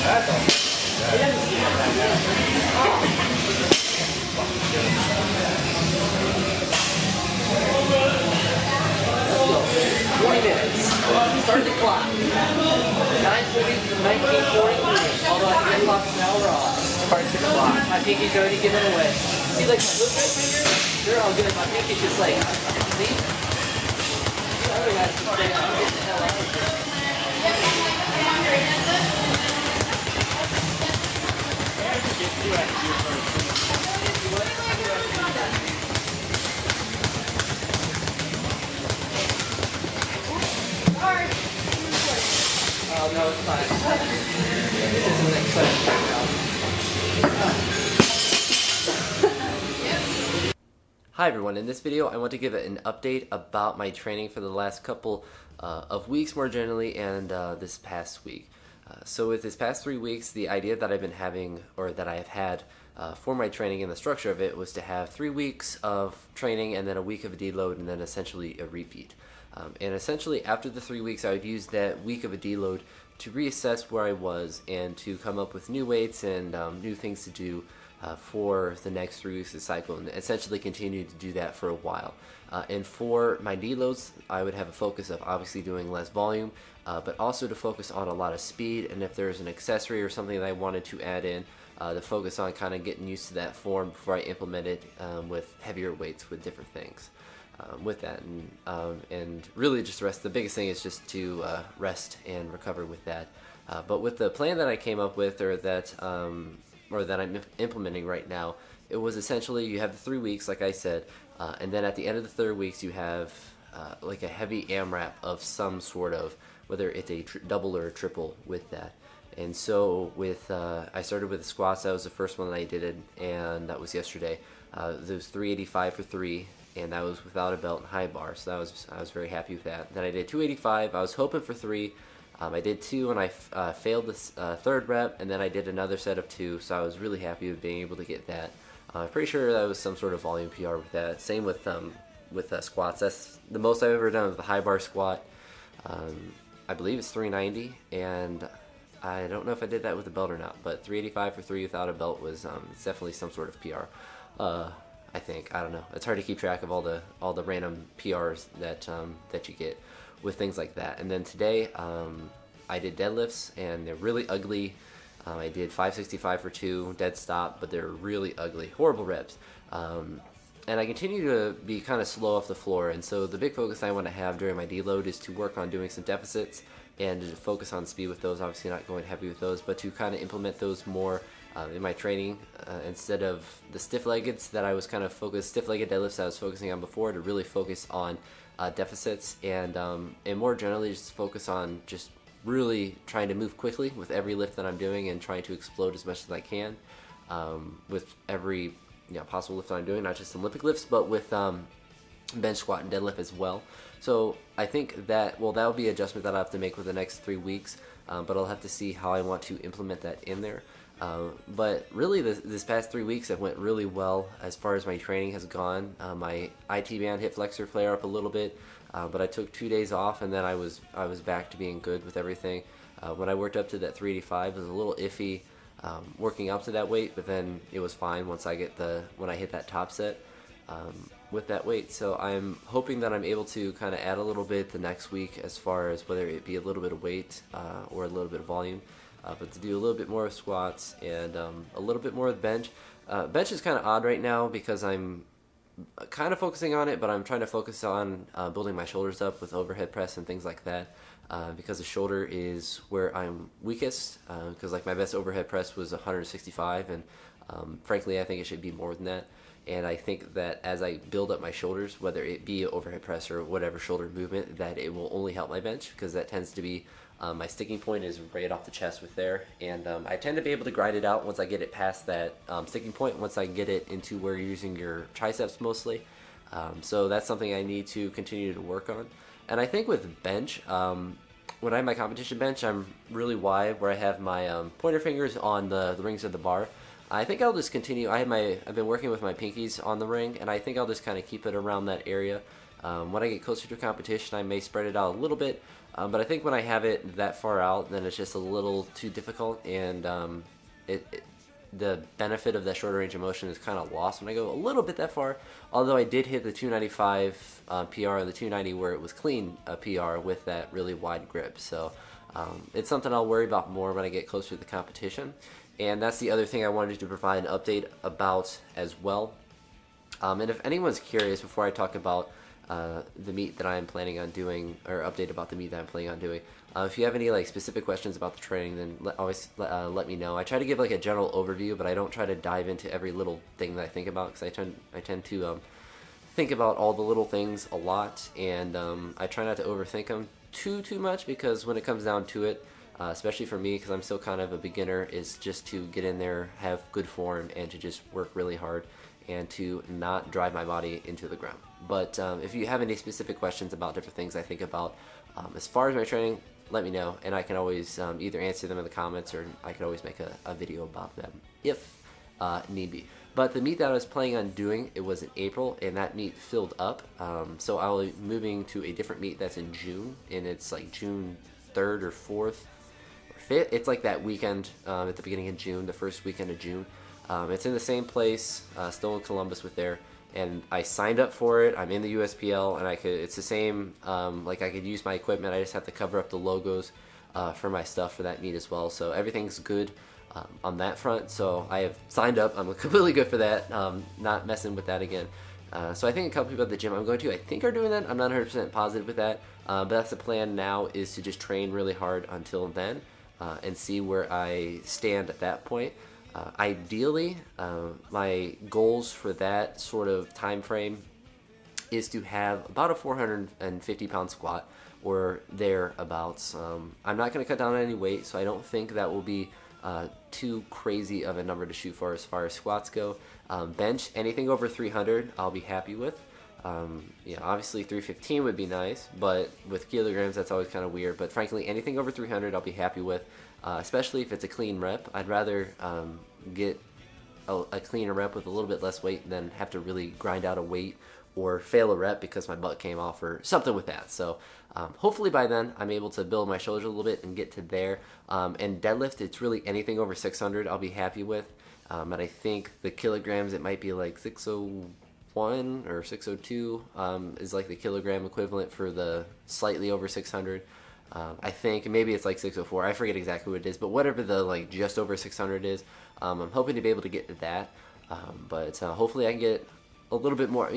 That's all. It doesn't seem like Let's go. 20 minutes. Start the clock. 19:43. Although I think the clock's an hour off. Start the clock. My pinky's already giving away. See, like my little fingers, they're all good. My pinky's just like, see? Otherwise, I'm getting the hell out of here. Oh no, it's fine. This isn't exciting right now. Hi everyone, in this video I want to give an update about my training for the last couple of weeks more generally and this past week. So with this past 3 weeks, the idea that I've been having, or that I have had for my training and the structure of it, was to have 3 weeks of training and then a week of a deload and then essentially a repeat. And essentially after the 3 weeks I would use that week of a deload to reassess where I was and to come up with new weights and new things to do for the next 3 weeks of the cycle, and essentially continue to do that for a while. And for my deloads, I would have a focus of obviously doing less volume, but also to focus on a lot of speed, and if there's an accessory or something that I wanted to add in, to focus on kind of getting used to that form before I implement it with heavier weights with different things. With that, and really just the biggest thing is just to rest and recover with that. But with the plan that I came up with, or that I'm implementing right now, it was essentially you have the 3 weeks, like I said, and then at the end of the third weeks you have like a heavy AMRAP of some sort of, whether it's a double or a triple with that. And so with I started with the squats. That was the first one that I did, and that was yesterday. There was 385 for 3. And that was without a belt and high bar, so I was very happy with that. Then I did 285. I was hoping for 3. I did 2, and I failed the third rep, and then I did another set of 2. So I was really happy with being able to get that. I'm pretty sure that was some sort of volume PR with that. Same with squats. That's the most I've ever done with the high bar squat. I believe it's 390, and I don't know if I did that with a belt or not. But 385 for 3 without a belt was it's definitely some sort of PR. I think, I don't know. It's hard to keep track of all the random PRs that you get with things like that. And then today I did deadlifts, and they're really ugly. I did 565 for 2 dead stop, but they're really ugly, horrible reps. And I continue to be kind of slow off the floor, and so the big focus I want to have during my deload is to work on doing some deficits and to focus on speed with those. Obviously not going heavy with those, but to kind of implement those more in my training, instead of the stiff-leggeds that I was kind of focused, stiff-legged deadlifts I was focusing on before, to really focus on deficits and more generally just focus on just really trying to move quickly with every lift that I'm doing and trying to explode as much as I can with every possible lift that I'm doing, not just Olympic lifts, but with bench, squat, and deadlift as well. So I think that, well, that'll be an adjustment that I'll have to make with the next 3 weeks, but I'll have to see how I want to implement that in there. But really this past 3 weeks have went really well as far as my training has gone. My IT band hip flexor flare up a little bit, but I took 2 days off, and then I was back to being good with everything. When I worked up to that 385, it was a little iffy working up to that weight, but then it was fine once when I hit that top set with that weight. So I'm hoping that I'm able to kind of add a little bit the next week, as far as whether it be a little bit of weight or a little bit of volume. But to do a little bit more of squats and a little bit more of bench. Bench is kind of odd right now because I'm kind of focusing on it, but I'm trying to focus on building my shoulders up with overhead press and things like that, because the shoulder is where I'm weakest, because like my best overhead press was 165, and frankly I think it should be more than that. And I think that as I build up my shoulders, whether it be overhead press or whatever shoulder movement, that it will only help my bench, because that tends to be my sticking point is right off the chest with there, and I tend to be able to grind it out once I get it past that sticking point, once I get it into where you're using your triceps mostly. So that's something I need to continue to work on. And I think with bench, when I have my competition bench, I'm really wide, where I have my pointer fingers on the rings of the bar. I think I'll just continue. I've been working with my pinkies on the ring, and I think I'll just kind of keep it around that area. When I get closer to competition, I may spread it out a little bit, but I think when I have it that far out, then it's just a little too difficult, and the benefit of that shorter range of motion is kind of lost when I go a little bit that far. Although I did hit the 295 PR and the 290 where it was clean PR with that really wide grip. So it's something I'll worry about more when I get closer to the competition. And that's the other thing I wanted to provide an update about as well. And if anyone's curious, before I talk about the meet that I'm planning on doing, or update about the meet that I'm planning on doing, if you have any like specific questions about the training, then always let me know. I try to give like a general overview, but I don't try to dive into every little thing that I think about, because I tend to think about all the little things a lot, and I try not to overthink them too much, because when it comes down to it, especially for me, because I'm still kind of a beginner, is just to get in there, have good form, and to just work really hard, and to not drive my body into the ground. But if you have any specific questions about different things I think about as far as my training, let me know, and I can always either answer them in the comments, or I can always make a video about them if need be. But the meet that I was planning on doing, it was in April, and that meet filled up. So I'll be moving to a different meet that's in June, and it's like June 3rd or 4th or 5th. It's like that weekend at the beginning of June, the first weekend of June. It's in the same place, still in Columbus with there, and I signed up for it. I'm in the USPL, and it's the same, like I could use my equipment. I just have to cover up the logos for my stuff for that meet as well. So everything's good on that front. So I have signed up. I'm completely good for that. Not messing with that again. So I think a couple people at the gym I'm going to, I think, are doing that. I'm not 100% positive with that. But that's the plan now, is to just train really hard until then and see where I stand at that point. Ideally, my goals for that sort of time frame is to have about a 450 pound squat or thereabouts. I'm not going to cut down on any weight, so I don't think that will be too crazy of a number to shoot for as far as squats go. Bench, anything over 300 I'll be happy with. Obviously 315 would be nice, but with kilograms that's always kind of weird. But frankly, anything over 300 I'll be happy with, especially if it's a clean rep. I'd rather get a cleaner rep with a little bit less weight than have to really grind out a weight or fail a rep because my butt came off or something with that. So hopefully by then I'm able to build my shoulders a little bit and get to there. And deadlift, it's really anything over 600 I'll be happy with. And I think the kilograms, it might be like 601 or 602 is like the kilogram equivalent for the slightly over 600. I think maybe it's like 604. I forget exactly what it is, but whatever the like just over 600 is, I'm hoping to be able to get to that. But hopefully I can get a little bit more.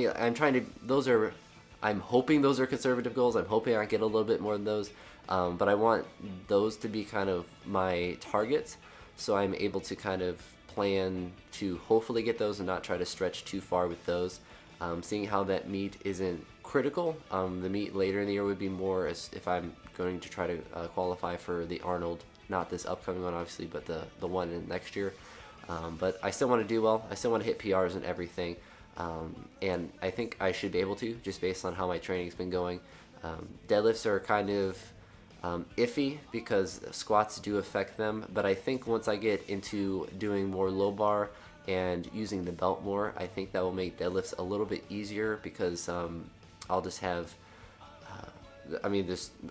I'm hoping those are conservative goals. I'm hoping I get a little bit more than those. But I want those to be kind of my targets, so I'm able to kind of plan to hopefully get those and not try to stretch too far with those. Seeing how that meet isn't critical. The meet later in the year would be more as if I'm going to try to qualify for the Arnold, not this upcoming one obviously, but the one in next year. But I still want to do well. I still want to hit PRs and everything. And I think I should be able to, just based on how my training's been going. Deadlifts are kind of iffy because squats do affect them, but I think once I get into doing more low bar and using the belt more, I think that will make deadlifts a little bit easier, because I'll just have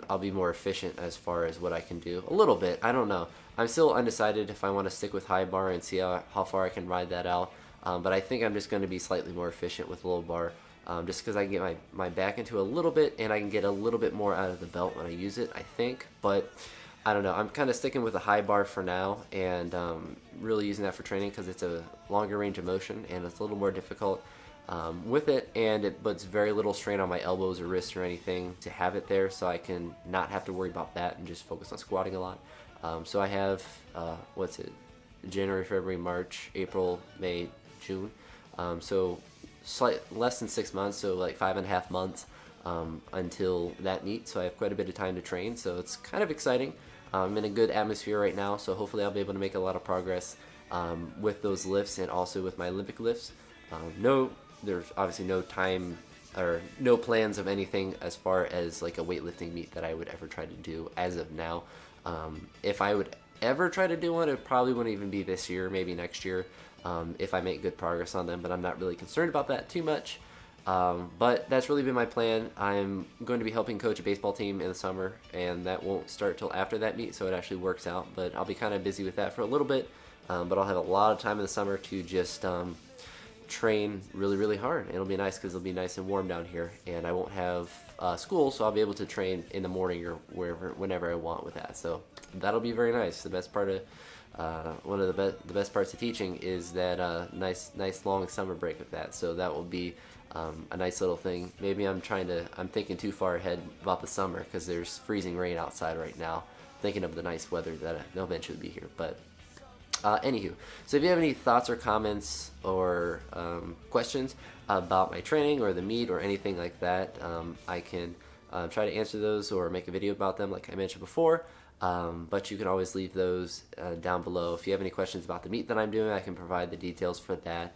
I'll be more efficient as far as what I can do a little bit. I don't know, I'm still undecided if I want to stick with high bar and see how far I can ride that out. But I think I'm just going to be slightly more efficient with low bar, just because I can get my back into a little bit, and I can get a little bit more out of the belt when I use it, I think. But I don't know, I'm kind of sticking with a high bar for now, and really using that for training because it's a longer range of motion and it's a little more difficult with it, and it puts very little strain on my elbows or wrists or anything to have it there, so I can not have to worry about that and just focus on squatting a lot. So I have, January, February, March, April, May, June. So less than 6 months, so like 5.5 months until that meet. So I have quite a bit of time to train. So it's kind of exciting. I'm in a good atmosphere right now, so hopefully I'll be able to make a lot of progress with those lifts and also with my Olympic lifts. There's obviously no time or no plans of anything as far as like a weightlifting meet that I would ever try to do as of now. If I would ever try to do one, it probably wouldn't even be this year, maybe next year. If I make good progress on them, but I'm not really concerned about that too much. But that's really been my plan. I'm going to be helping coach a baseball team in the summer, and that won't start till after that meet, so it actually works out. But I'll be kind of busy with that for a little bit, but I'll have a lot of time in the summer to just train really, really hard. It'll be nice because it'll be nice and warm down here, and I won't have school, so I'll be able to train in the morning or whenever I want with that. So that'll be very nice. The best part of one of the best parts of teaching is that nice long summer break with that. So that will be a nice little thing. Maybe I'm thinking too far ahead about the summer because there's freezing rain outside right now. Thinking of the nice weather that will eventually be here, but. Anywho, so if you have any thoughts or comments or questions about my training or the meet or anything like that, I can try to answer those or make a video about them like I mentioned before. But you can always leave those down below. If you have any questions about the meet that I'm doing, I can provide the details for that.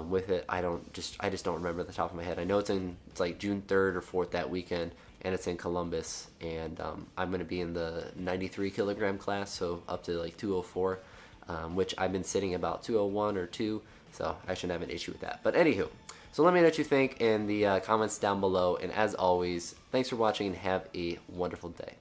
With it, I just don't remember at the top of my head. I know it's like June 3rd or 4th that weekend, and it's in Columbus, and I'm going to be in the 93 kilogram class, so up to like 204. Which I've been sitting about 201 or 2, so I shouldn't have an issue with that. But anywho, so let me know what you think in the comments down below, and as always, thanks for watching and have a wonderful day.